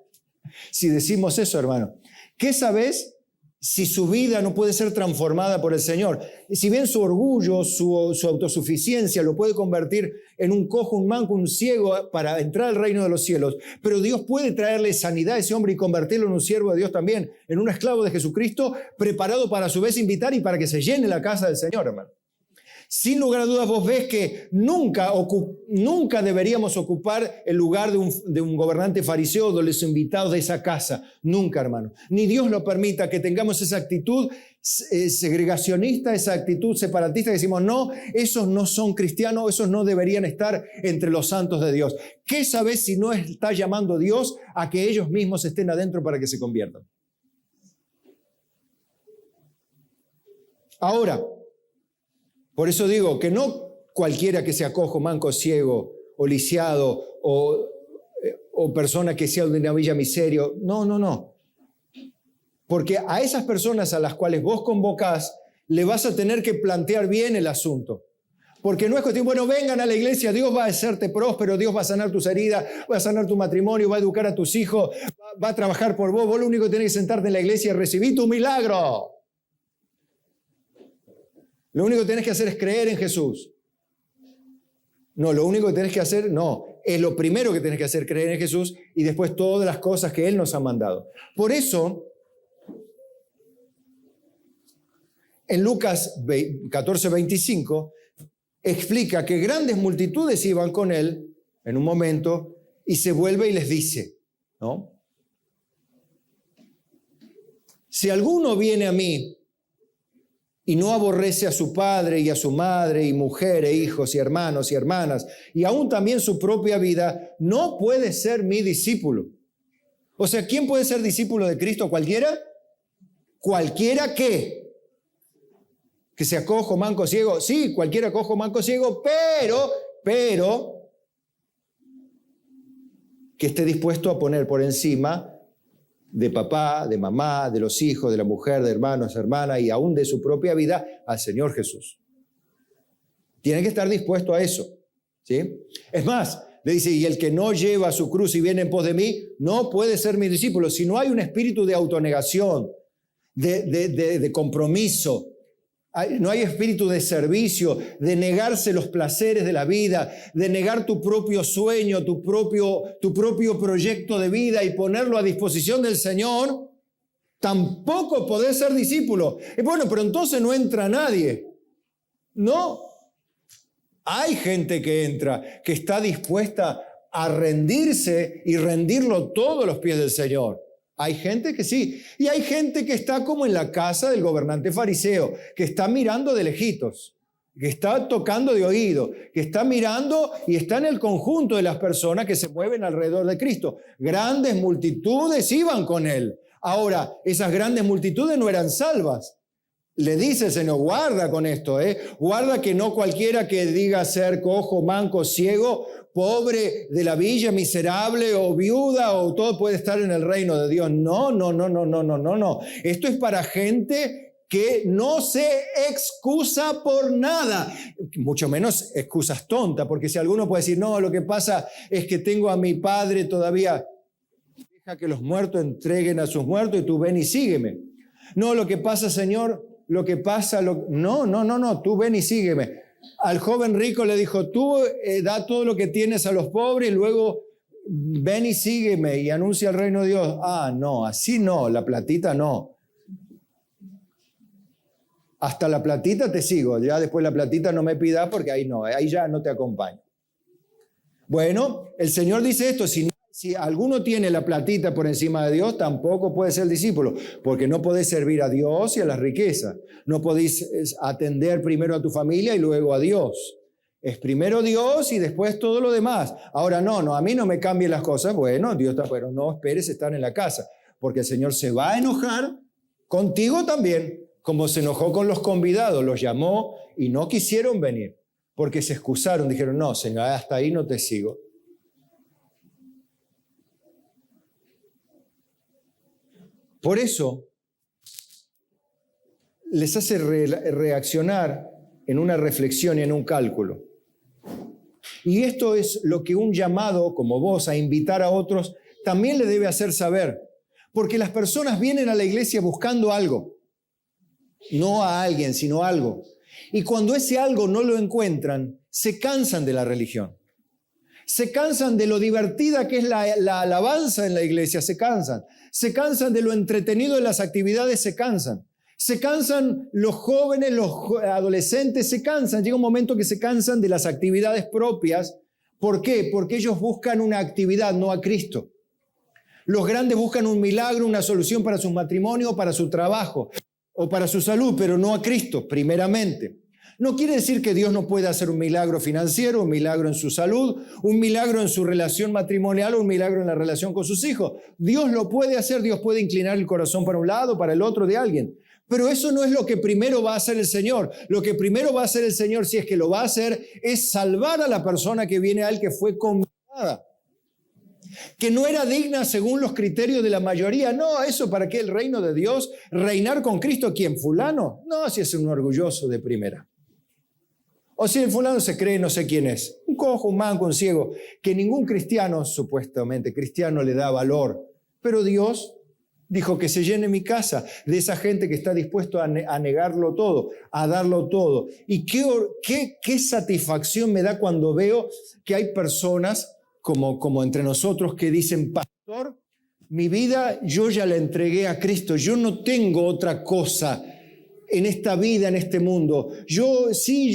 Si decimos eso, hermano, ¿qué sabés si su vida no puede ser transformada por el Señor? Si bien su orgullo, su autosuficiencia lo puede convertir en un cojo, un manco, un ciego para entrar al reino de los cielos, pero Dios puede traerle sanidad a ese hombre y convertirlo en un siervo de Dios también, en un esclavo de Jesucristo, preparado para a su vez invitar y para que se llene la casa del Señor, hermano. Sin lugar a dudas, vos ves que nunca deberíamos ocupar el lugar de un gobernante fariseo o de los invitados de esa casa. Nunca, hermano. Ni Dios lo permita que tengamos esa actitud segregacionista, esa actitud separatista que decimos, no, esos no son cristianos, esos no deberían estar entre los santos de Dios. ¿Qué sabés si no está llamando Dios a que ellos mismos estén adentro para que se conviertan? Ahora, por eso digo que no cualquiera que sea cojo, manco, ciego o lisiado o persona que sea de una villa miserio. No. Porque a esas personas a las cuales vos convocás le vas a tener que plantear bien el asunto. Porque no es cuestión, bueno, vengan a la iglesia, Dios va a hacerte próspero, Dios va a sanar tus heridas, va a sanar tu matrimonio, va a educar a tus hijos, va a trabajar por vos. Vos lo único que tenés que sentarte en la iglesia y recibir tu milagro. Lo único que tenés que hacer es creer en Jesús. No, lo único que tenés que hacer, es lo primero que tenés que hacer, creer en Jesús y después todas las cosas que Él nos ha mandado. Por eso, en Lucas 14:25, explica que grandes multitudes iban con Él en un momento y se vuelve y les dice, ¿no? Si alguno viene a mí y no aborrece a su padre y a su madre y mujer e hijos y hermanos y hermanas y aún también su propia vida, no puede ser mi discípulo. O sea, ¿quién puede ser discípulo de Cristo? ¿Cualquiera? ¿Cualquiera qué? ¿Que sea cojo, manco, ciego? Sí, cualquiera cojo, manco, ciego, pero que esté dispuesto a poner por encima de papá, de mamá, de los hijos, de la mujer, de hermanos, hermanas y aún de su propia vida al Señor Jesús. Tiene que estar dispuesto a eso, ¿sí? Es más, le dice, y el que no lleva su cruz y viene en pos de mí, no puede ser mi discípulo. Si no hay un espíritu de autonegación, de compromiso, no hay espíritu de servicio, de negarse los placeres de la vida, de negar tu propio sueño, tu propio proyecto de vida y ponerlo a disposición del Señor, tampoco podés ser discípulo. Bueno, pero entonces no entra nadie. No. Hay gente que entra, que está dispuesta a rendirse y rendirlo todo a los pies del Señor. Hay gente que sí, y hay gente que está como en la casa del gobernante fariseo, que está mirando de lejitos. que está tocando de oído, que está mirando y está en el conjunto de las personas que se mueven alrededor de Cristo. Grandes multitudes iban con Él. Ahora, esas grandes multitudes no eran salvas. Le dice el Señor, guarda con esto, guarda que no cualquiera que diga ser cojo, manco, ciego, pobre de la villa, miserable o viuda o todo puede estar en el reino de Dios. No. Esto es para gente que no se excusa por nada, mucho menos excusas tontas, porque si alguno puede decir, no, lo que pasa es que tengo a mi padre todavía, deja que los muertos entreguen a sus muertos y tú ven y sígueme. No, lo que pasa, Señor, lo que pasa, no, tú ven y sígueme. Al joven rico le dijo, tú da todo lo que tienes a los pobres y luego ven y sígueme y anuncia el reino de Dios. Ah, no, así no, la platita no. Hasta la platita te sigo, ya después la platita no me pidas porque ahí no, ahí ya no te acompaño. Bueno, el Señor dice esto, si alguno tiene la platita por encima de Dios, tampoco puede ser discípulo, porque no podés servir a Dios y a las riquezas. No podés atender primero a tu familia y luego a Dios. Es primero Dios y después todo lo demás. Ahora no, a mí no me cambien las cosas. Bueno, Dios está, pero no esperes estar en la casa, porque el Señor se va a enojar contigo también, como se enojó con los convidados, los llamó y no quisieron venir, porque se excusaron, dijeron, no, Señor, hasta ahí no te sigo. Por eso, les hace reaccionar en una reflexión y en un cálculo. Y esto es lo que un llamado como vos a invitar a otros también le debe hacer saber, porque las personas vienen a la iglesia buscando algo. No a alguien, sino algo. Y cuando ese algo no lo encuentran, se cansan de la religión. Se cansan de lo divertida que es la alabanza en la iglesia, se cansan. Se cansan de lo entretenido de las actividades, se cansan. Se cansan los jóvenes, los adolescentes, se cansan. Llega un momento que se cansan de las actividades propias. ¿Por qué? Porque ellos buscan una actividad, no a Cristo. Los grandes buscan un milagro, una solución para su matrimonio, para su trabajo o para su salud, pero no a Cristo, primeramente. No quiere decir que Dios no pueda hacer un milagro financiero, un milagro en su salud, un milagro en su relación matrimonial o un milagro en la relación con sus hijos. Dios lo puede hacer, Dios puede inclinar el corazón para un lado, para el otro de alguien. Pero eso no es lo que primero va a hacer el Señor. Lo que primero va a hacer el Señor, si es que lo va a hacer, es salvar a la persona que viene a Él, que fue convidada, que no era digna según los criterios de la mayoría. No, eso para qué el reino de Dios, reinar con Cristo, ¿quién? ¿Fulano? No, si es un orgulloso de primera. O si el fulano se cree no sé quién es, un cojo, un manco, un ciego, que ningún cristiano, supuestamente cristiano, le da valor. Pero Dios dijo que se llene mi casa de esa gente que está dispuesto a negarlo todo, a darlo todo. Y qué satisfacción me da cuando veo que hay personas como entre nosotros que dicen, pastor, mi vida yo ya la entregué a Cristo, yo no tengo otra cosa en esta vida, en este mundo. Yo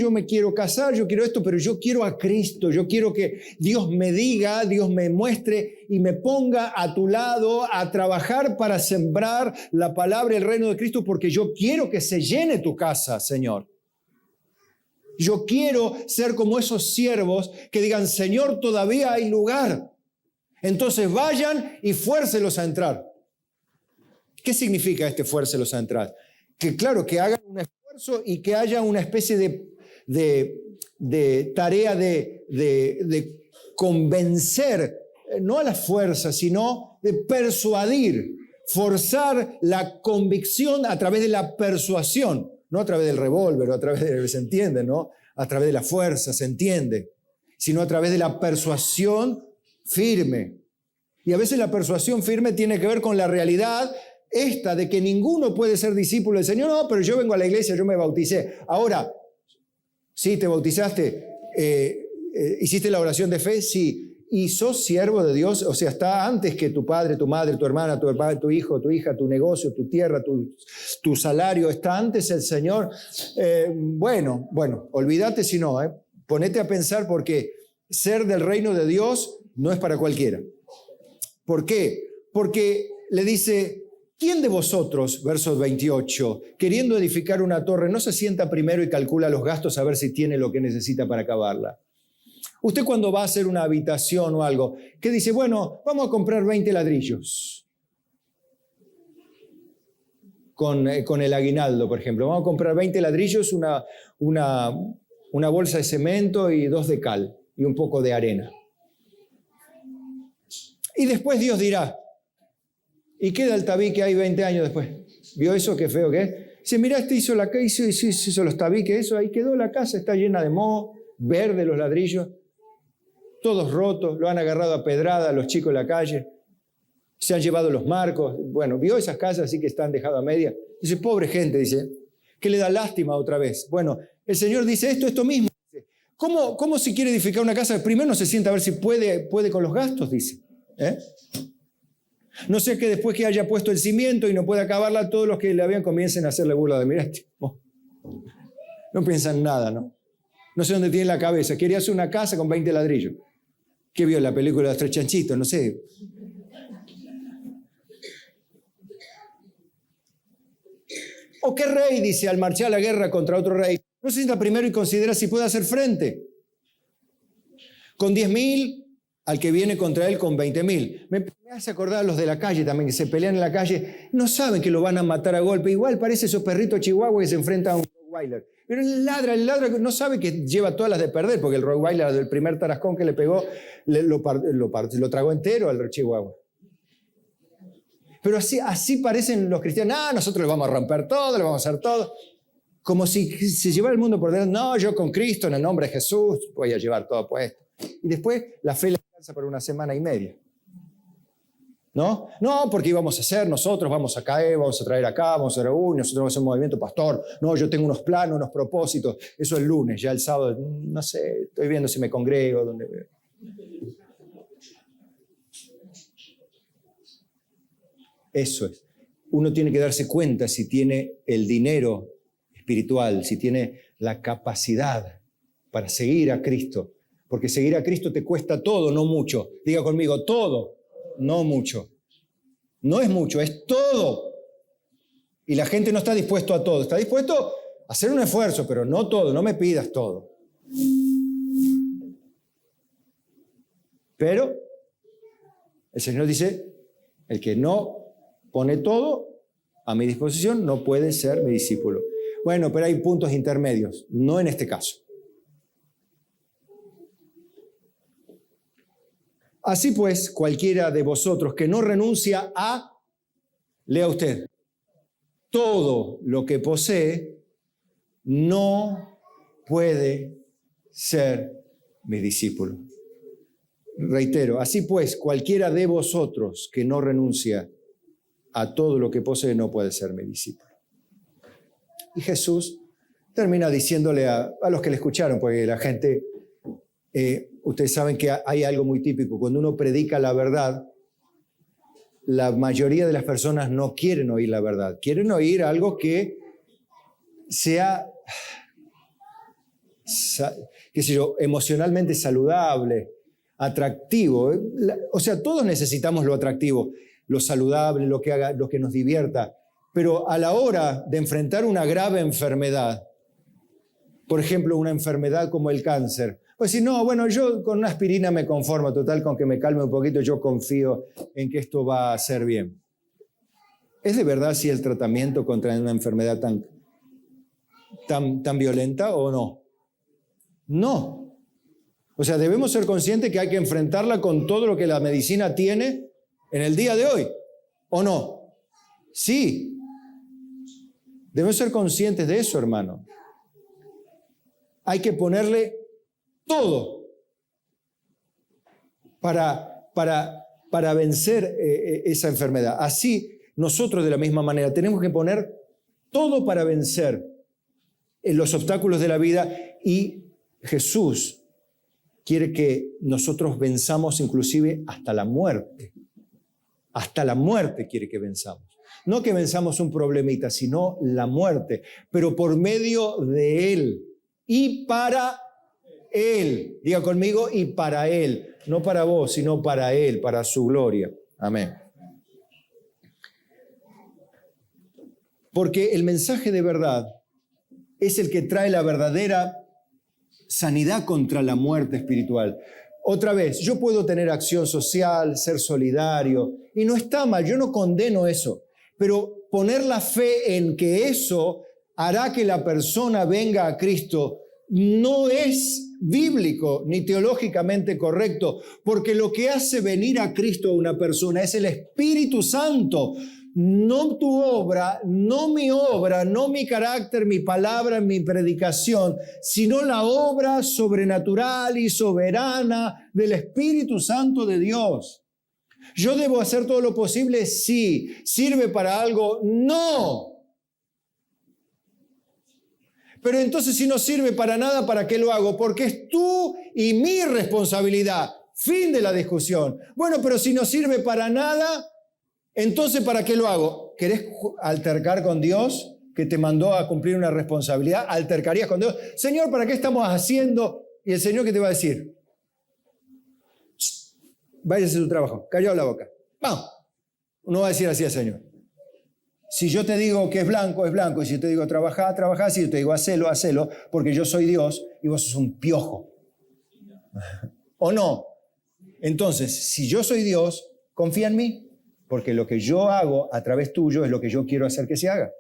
me quiero casar, yo quiero esto, pero yo quiero a Cristo. Yo quiero que Dios me diga, Dios me muestre y me ponga a tu lado a trabajar para sembrar la palabra y el reino de Cristo, porque yo quiero que se llene tu casa, Señor. Yo quiero ser como esos siervos que digan, Señor, todavía hay lugar. Entonces vayan y fuércelos a entrar. ¿Qué significa fuércelos a entrar? Que claro, que hagan un esfuerzo y que haya una especie de tarea de convencer, no a la fuerza, sino de persuadir, forzar la convicción a través de la persuasión, no a través del revólver o a través de, se entiende, ¿no? A través de la fuerza, se entiende, sino a través de la persuasión firme. Y a veces la persuasión firme tiene que ver con la realidad esta de que ninguno puede ser discípulo del Señor. No, pero yo vengo a la iglesia, yo me bauticé. Ahora, ¿sí te bautizaste? ¿Hiciste la oración de fe? Sí. ¿Y sos siervo de Dios? O sea, está antes que tu padre, tu madre, tu hermana, tu padre, tu hijo, tu hija, tu negocio, tu tierra, tu salario. ¿Está antes el Señor? Bueno, olvídate si no. Ponete a pensar, porque ser del reino de Dios no es para cualquiera. ¿Por qué? Porque le dice, ¿Quién de vosotros, verso 28, queriendo edificar una torre, no se sienta primero y calcula los gastos a ver si tiene lo que necesita para acabarla? Usted cuando va a hacer una habitación o algo, ¿qué dice? Bueno, vamos a comprar 20 ladrillos. Con el aguinaldo, por ejemplo. Vamos a comprar 20 ladrillos, una bolsa de cemento y 2 de cal y un poco de arena. Y después Dios dirá, y queda el tabique ahí 20 años después. ¿Vio eso? Qué feo que es. Dice, mirá, hizo los tabiques, eso, ahí quedó la casa, está llena de moho, verde los ladrillos, todos rotos, lo han agarrado a pedrada los chicos de la calle, se han llevado los marcos. Bueno, vio esas casas así que están dejadas a media. Dice, pobre gente, dice, que le da lástima otra vez. Bueno, el Señor dice esto mismo. ¿Cómo si quiere edificar una casa? Primero no se sienta a ver si puede con los gastos, dice. No sea que después que haya puesto el cimiento y no pueda acabarla, todos los que le habían comiencen a hacerle burla de, mirá, no piensan nada, ¿no? No sé dónde tiene la cabeza. Quiere hacer una casa con 20 ladrillos. ¿Qué vio la película de los tres chanchitos? No sé. ¿O qué rey, dice, al marchar a la guerra contra otro rey, no se sienta primero y considera si puede hacer frente? Con 10.000 al que viene contra él con 20.000. Me hace acordar a los de la calle también, que se pelean en la calle, no saben que lo van a matar a golpe. Igual parece esos perritos chihuahua que se enfrentan a un Rottweiler. Pero el ladra no sabe que lleva todas las de perder, porque el Rottweiler del primer tarascón que le pegó, lo tragó entero al chihuahua. Pero así parecen los cristianos. Nosotros le vamos a romper todo, le vamos a hacer todo. Como si se llevara el mundo por delante. No, yo con Cristo, en el nombre de Jesús, voy a llevar todo puesto. Y después la fe le alcanza por una semana y media. ¿No? No, porque íbamos a hacer, nosotros vamos a caer, vamos a traer acá, vamos a hacer, nosotros vamos a hacer un movimiento, pastor. No, yo tengo unos planos, unos propósitos. Eso el lunes, ya el sábado, no sé, estoy viendo si me congrego, dónde veo. Eso es. Uno tiene que darse cuenta si tiene el dinero espiritual, si tiene la capacidad para seguir a Cristo. Porque seguir a Cristo te cuesta todo, no mucho. Diga conmigo, todo, no mucho. No es mucho, es todo. Y la gente no está dispuesto a todo. Está dispuesto a hacer un esfuerzo, pero no todo, no me pidas todo. Pero el Señor dice, el que no pone todo a mi disposición no puede ser mi discípulo. Bueno, pero hay puntos intermedios, no en este caso. Así pues, cualquiera de vosotros que no renuncia a, lea usted, todo lo que posee, no puede ser mi discípulo. Reitero, así pues, cualquiera de vosotros que no renuncia a todo lo que posee no puede ser mi discípulo. Y Jesús termina diciéndole a los que le escucharon, porque la gente, ustedes saben que hay algo muy típico, cuando uno predica la verdad, la mayoría de las personas no quieren oír la verdad, quieren oír algo que sea, qué sé yo, emocionalmente saludable, atractivo. O sea, todos necesitamos lo atractivo, lo saludable, lo que nos divierta. Pero a la hora de enfrentar una grave enfermedad, por ejemplo, una enfermedad como el cáncer, pues si no, bueno, yo con una aspirina me conformo, total, con que me calme un poquito, yo confío en que esto va a ser bien. ¿Es de verdad si el tratamiento contra una enfermedad tan violenta o no? No. O sea, debemos ser conscientes que hay que enfrentarla con todo lo que la medicina tiene en el día de hoy, ¿o no? Sí. Debemos ser conscientes de eso, hermano. Hay que ponerle todo para vencer esa enfermedad. Así, nosotros de la misma manera tenemos que poner todo para vencer los obstáculos de la vida, y Jesús quiere que nosotros venzamos inclusive hasta la muerte. Hasta la muerte quiere que venzamos. No que venzamos un problemita, sino la muerte, pero por medio de Él y para Él. Diga conmigo, y para Él. No para vos, sino para Él, para su gloria. Amén. Porque el mensaje de verdad es el que trae la verdadera sanidad contra la muerte espiritual. Otra vez, yo puedo tener acción social, ser solidario, y no está mal, yo no condeno eso, pero poner la fe en que eso hará que la persona venga a Cristo no es bíblico ni teológicamente correcto, porque lo que hace venir a Cristo a una persona es el Espíritu Santo, no tu obra, no mi carácter, mi palabra, mi predicación, sino la obra sobrenatural y soberana del Espíritu Santo de Dios. ¿Yo debo hacer todo lo posible? Sí. ¿Sirve para algo? No. Pero entonces si no sirve para nada, ¿para qué lo hago? Porque es tú y mi responsabilidad. Fin de la discusión. Bueno, pero si no sirve para nada, entonces ¿para qué lo hago? ¿Querés altercar con Dios que te mandó a cumplir una responsabilidad? ¿Altercarías con Dios? Señor, ¿para qué estamos haciendo? Y el Señor, ¿qué te va a decir? Váyase a su trabajo, callado la boca. ¡Vamos! Uno va a decir así al Señor. Si yo te digo que es blanco, y si yo te digo trabajá, trabajá, si yo te digo hacelo, hacelo, porque yo soy Dios y vos sos un piojo. ¿O no? Entonces, si yo soy Dios, confía en mí, porque lo que yo hago a través tuyo es lo que yo quiero hacer que se haga.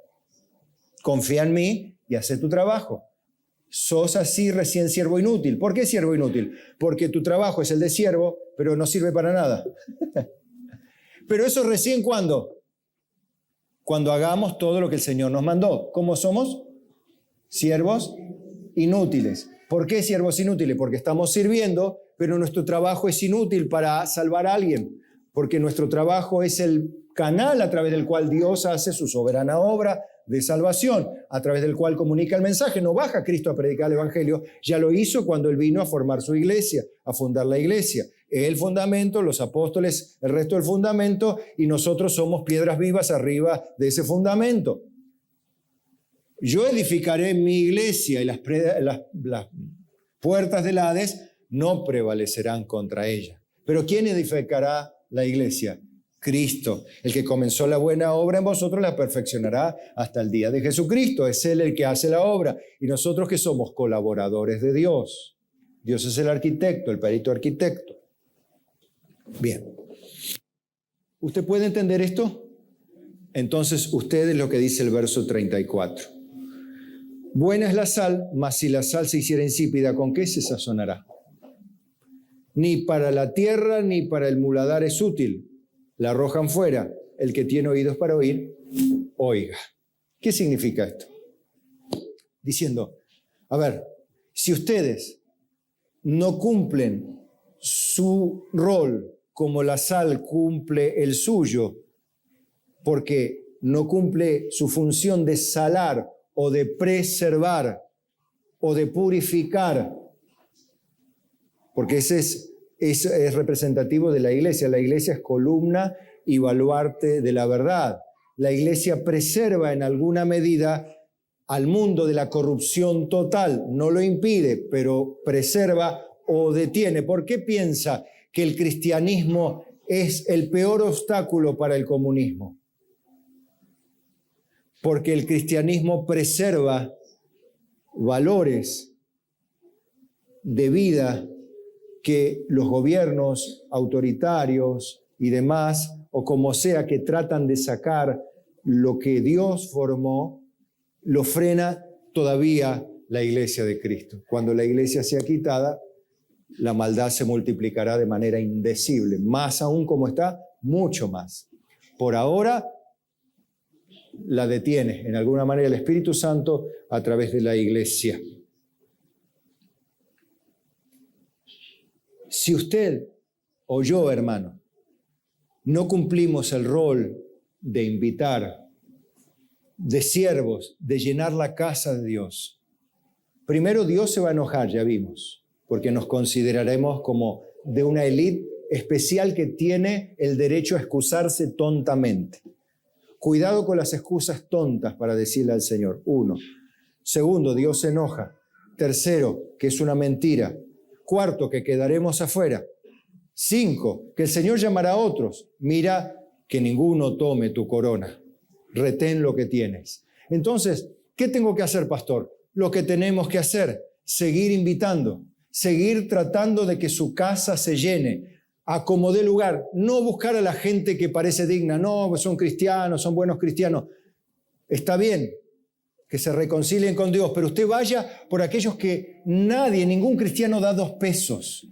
Confía en mí y haz tu trabajo. Sos así recién siervo inútil. ¿Por qué siervo inútil? Porque tu trabajo es el de siervo, pero no sirve para nada. Pero eso recién ¿cuándo? Cuando hagamos todo lo que el Señor nos mandó. ¿Cómo somos? Siervos inútiles. ¿Por qué siervos inútiles? Porque estamos sirviendo, pero nuestro trabajo es inútil para salvar a alguien. Porque nuestro trabajo es el canal a través del cual Dios hace su soberana obra de salvación, a través del cual comunica el mensaje. No baja Cristo a predicar el Evangelio, ya lo hizo cuando Él vino a formar su iglesia, a fundar la iglesia. El fundamento, los apóstoles, el resto del fundamento, y nosotros somos piedras vivas arriba de ese fundamento. Yo edificaré mi iglesia y las puertas del Hades no prevalecerán contra ella. Pero ¿quién edificará la iglesia? Cristo. El que comenzó la buena obra en vosotros la perfeccionará hasta el día de Jesucristo. Es Él el que hace la obra. Y nosotros que somos colaboradores de Dios. Dios es el arquitecto, el perito arquitecto. Bien. ¿Usted puede entender esto? Entonces, usted es lo que dice el verso 34. Buena es la sal, mas si la sal se hiciera insípida, ¿con qué se sazonará? Ni para la tierra ni para el muladar es útil. La arrojan fuera. El que tiene oídos para oír, oiga. ¿Qué significa esto? Diciendo, a ver, si ustedes no cumplen su rol como la sal cumple el suyo, porque no cumple su función de salar o de preservar o de purificar, porque ese es representativo de la iglesia. La iglesia es columna y baluarte de la verdad. La iglesia preserva en alguna medida al mundo de la corrupción total. No lo impide, pero preserva o detiene. ¿Por qué piensa que el cristianismo es el peor obstáculo para el comunismo? Porque el cristianismo preserva valores de vida que los gobiernos autoritarios y demás, o como sea, que tratan de sacar lo que Dios formó, lo frena todavía la iglesia de Cristo. Cuando la iglesia sea quitada, la maldad se multiplicará de manera indecible, más aún como está, mucho más. Por ahora la detiene en alguna manera el Espíritu Santo a través de la iglesia. Si usted o yo, hermano, no cumplimos el rol de invitar, de siervos, de llenar la casa de Dios, primero Dios se va a enojar, ya vimos, porque nos consideraremos como de una élite especial que tiene el derecho a excusarse tontamente. Cuidado con las excusas tontas para decirle al Señor. 1. Segundo, Dios se enoja. Tercero, que es una mentira. Cuarto, que quedaremos afuera. 5, que el Señor llamará a otros. Mira que ninguno tome tu corona. Retén lo que tienes. Entonces, ¿qué tengo que hacer, pastor? Lo que tenemos que hacer, seguir invitando, seguir tratando de que su casa se llene, a como dé lugar, no buscar a la gente que parece digna, no, son cristianos, son buenos cristianos. Está bien que se reconcilien con Dios, pero usted vaya por aquellos que nadie, ningún cristiano da 2 pesos,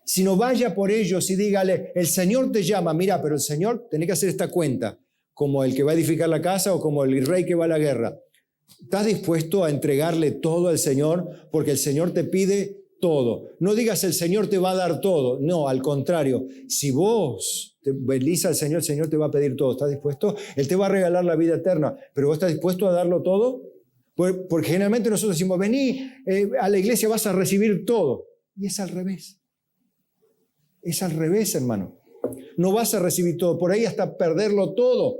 sino vaya por ellos y dígale, el Señor te llama, mira, pero el Señor tiene que hacer esta cuenta, como el que va a edificar la casa o como el rey que va a la guerra. ¿Estás dispuesto a entregarle todo al Señor? Porque el Señor te pide todo. No digas el Señor te va a dar todo. No, al contrario. Si vos te bendices al Señor, el Señor te va a pedir todo. ¿Estás dispuesto? Él te va a regalar la vida eterna. ¿Pero vos estás dispuesto a darlo todo? Porque generalmente nosotros decimos, vení a la iglesia, vas a recibir todo. Y es al revés. Es al revés, hermano. No vas a recibir todo. Por ahí hasta perderlo todo.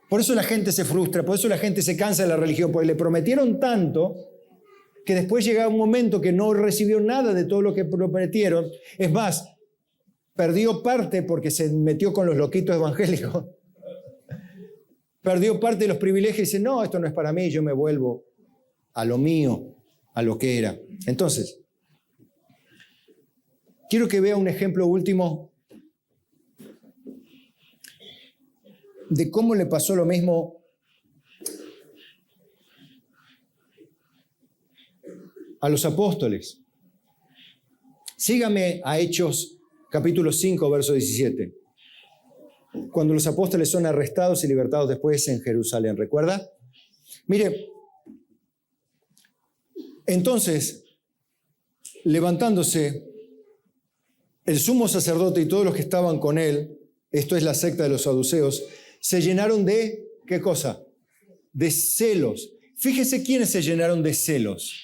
Por eso la gente se frustra, por eso la gente se cansa de la religión, porque le prometieron tanto que después llega un momento que no recibió nada de todo lo que prometieron. Es más, perdió parte porque se metió con los loquitos evangélicos. Perdió parte de los privilegios y dice, no, esto no es para mí, yo me vuelvo a lo mío, a lo que era. Entonces, quiero que vea un ejemplo último de cómo le pasó lo mismo a los apóstoles. Sígame a Hechos capítulo 5, verso 17. Cuando los apóstoles son arrestados y libertados después en Jerusalén, ¿recuerda? Mire, entonces, levantándose, el sumo sacerdote y todos los que estaban con él, esto es la secta de los saduceos, se llenaron de, ¿qué cosa? De celos. Fíjese quiénes se llenaron de celos.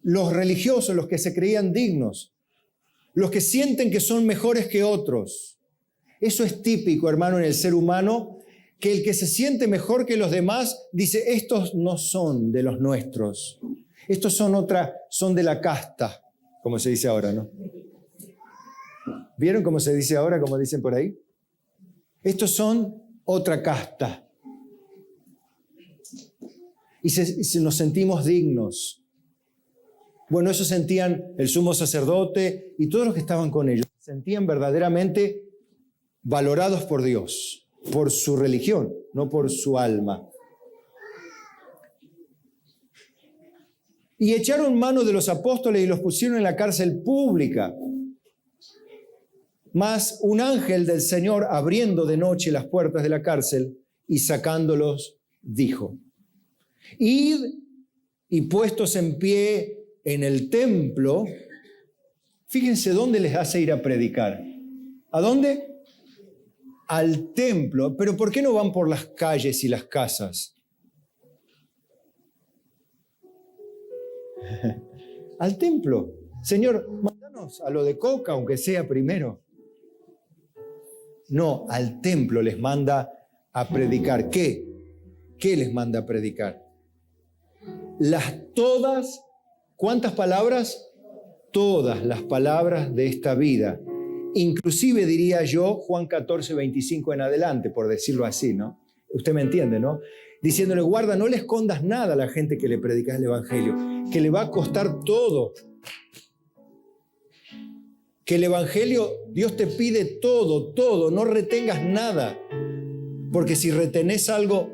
Los religiosos, los que se creían dignos, los que sienten que son mejores que otros. Eso es típico, hermano, en el ser humano, que el que se siente mejor que los demás dice, estos no son de los nuestros, estos son de la casta, como se dice ahora, ¿no? ¿Vieron cómo se dice ahora, como dicen por ahí? Estos son otra casta. Y nos sentimos dignos. Bueno, eso sentían el sumo sacerdote y todos los que estaban con ellos. Se sentían verdaderamente valorados por Dios, por su religión, no por su alma. Y echaron mano de los apóstoles y los pusieron en la cárcel pública. Mas un ángel del Señor, abriendo de noche las puertas de la cárcel y sacándolos, dijo, id y puestos en pie en el templo, fíjense dónde les hace ir a predicar. ¿A dónde? Al templo. ¿Pero por qué no van por las calles y las casas? Al templo. Señor, mándanos a lo de Coca, aunque sea primero. No, al templo les manda a predicar. ¿Qué? ¿Qué les manda a predicar? ¿Cuántas palabras? Todas las palabras de esta vida. Inclusive diría yo, Juan 14, 25 en adelante, por decirlo así, ¿no? Usted me entiende, ¿no? Diciéndole, guarda, no le escondas nada a la gente que le predicas el Evangelio, que le va a costar todo. Que el Evangelio, Dios te pide todo, todo, no retengas nada. Porque si retenés algo,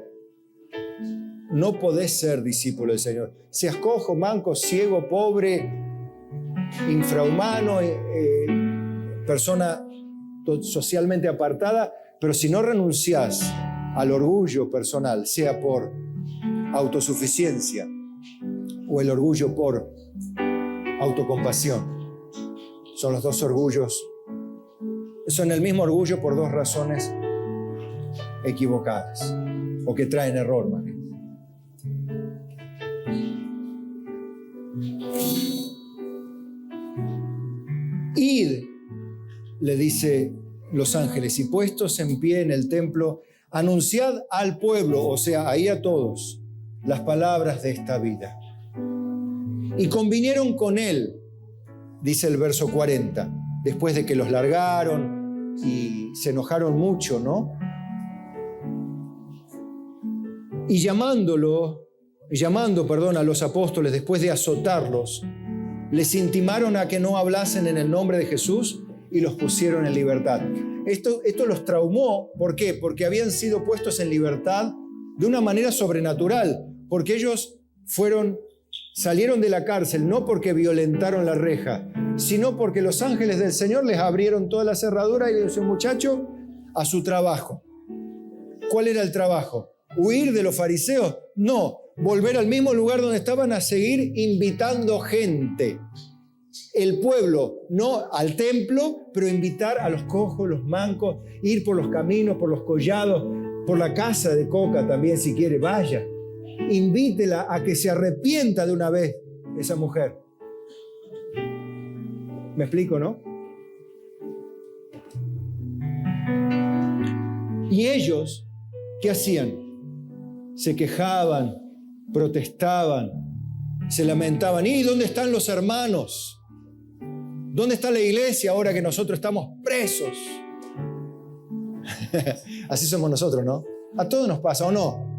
no podés ser discípulo del Señor. Seas cojo, manco, ciego, pobre, infrahumano, persona socialmente apartada, pero si no renunciás al orgullo personal, sea por autosuficiencia o el orgullo por autocompasión, son los dos orgullos, son el mismo orgullo por dos razones equivocadas o que traen error, más bien. Id, le dice los ángeles, y puestos en pie en el templo, anunciad al pueblo, o sea, ahí a todos, las palabras de esta vida. Y convinieron con él, dice el verso 40, después de que los largaron y se enojaron mucho, ¿no? Y llamando, a los apóstoles después de azotarlos, les intimaron a que no hablasen en el nombre de Jesús y los pusieron en libertad. Esto los traumó. ¿Por qué? Porque habían sido puestos en libertad de una manera sobrenatural, porque ellos salieron de la cárcel no porque violentaron la reja, sino porque los ángeles del Señor les abrieron toda la cerradura y le dijeron: muchacho, a su trabajo. ¿Cuál era el trabajo? ¿Huir de los fariseos? No, volver al mismo lugar donde estaban a seguir invitando gente. El pueblo, no al templo, pero invitar a los cojos, los mancos, ir por los caminos, por los collados, por la casa de Coca también, si quiere, vaya. Invítela a que se arrepienta de una vez esa mujer. ¿Me explico, no? Y ellos, ¿qué hacían? Se quejaban, protestaban, se lamentaban. ¿Y dónde están los hermanos? ¿Dónde está la iglesia ahora que nosotros estamos presos? Así somos nosotros, ¿no? A todos nos pasa, ¿o no?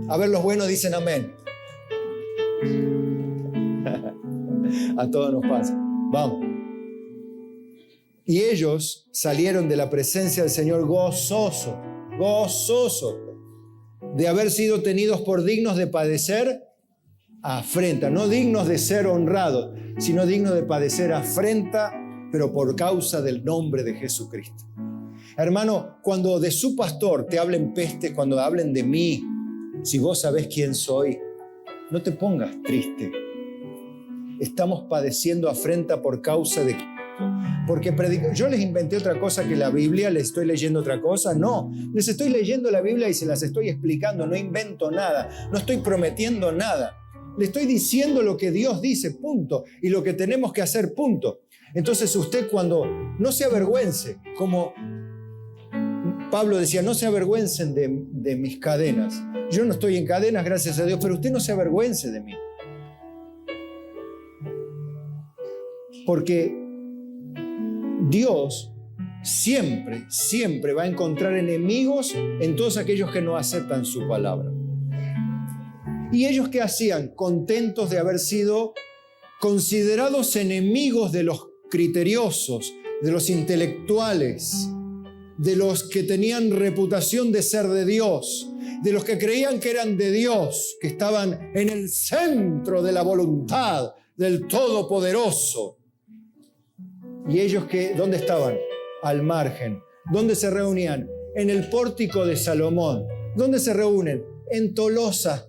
A ver, los buenos dicen amén. A todos nos pasa. Vamos. Y ellos salieron de la presencia del Señor gozosos de haber sido tenidos por dignos de padecer afrenta, no dignos de ser honrados, sino dignos de padecer afrenta, pero por causa del nombre de Jesucristo. Hermano, cuando de su pastor te hablen peste, cuando hablen de mí, si vos sabés quién soy, no te pongas triste. Estamos padeciendo afrenta por causa de Cristo. Porque yo les inventé otra cosa que la Biblia, les estoy leyendo otra cosa. No, les estoy leyendo la Biblia y se las estoy explicando. No invento nada, no estoy prometiendo nada. Le estoy diciendo lo que Dios dice, punto. Y lo que tenemos que hacer, punto. Entonces usted, cuando no se avergüence, como Pablo decía, no se avergüencen de mis cadenas. Yo no estoy en cadenas, gracias a Dios, pero usted no se avergüence de mí. Porque Dios siempre va a encontrar enemigos en todos aquellos que no aceptan su palabra. ¿Y ellos qué hacían? Contentos de haber sido considerados enemigos de los criteriosos, de los intelectuales, de los que tenían reputación de ser de Dios, de los que creían que eran de Dios, que estaban en el centro de la voluntad del Todopoderoso. ¿Y ellos dónde estaban? Al margen. ¿Dónde se reunían? En el pórtico de Salomón. ¿Dónde se reúnen? En Tolosa.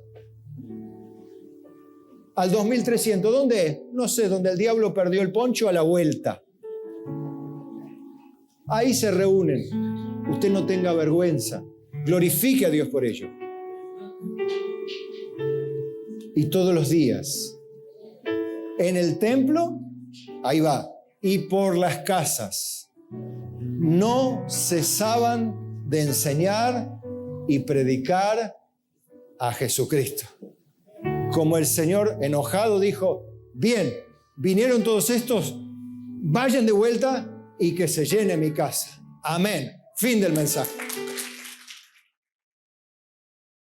Al 2300. ¿Dónde es? No sé, donde el diablo perdió el poncho a la vuelta. Ahí se reúnen. Usted no tenga vergüenza. Glorifique a Dios por ello. Y todos los días. En el templo, ahí va. Y por las casas. No cesaban de enseñar y predicar a Jesucristo. Como el Señor enojado dijo: bien, vinieron todos estos, vayan de vuelta y que se llene mi casa. Amén. Fin del mensaje.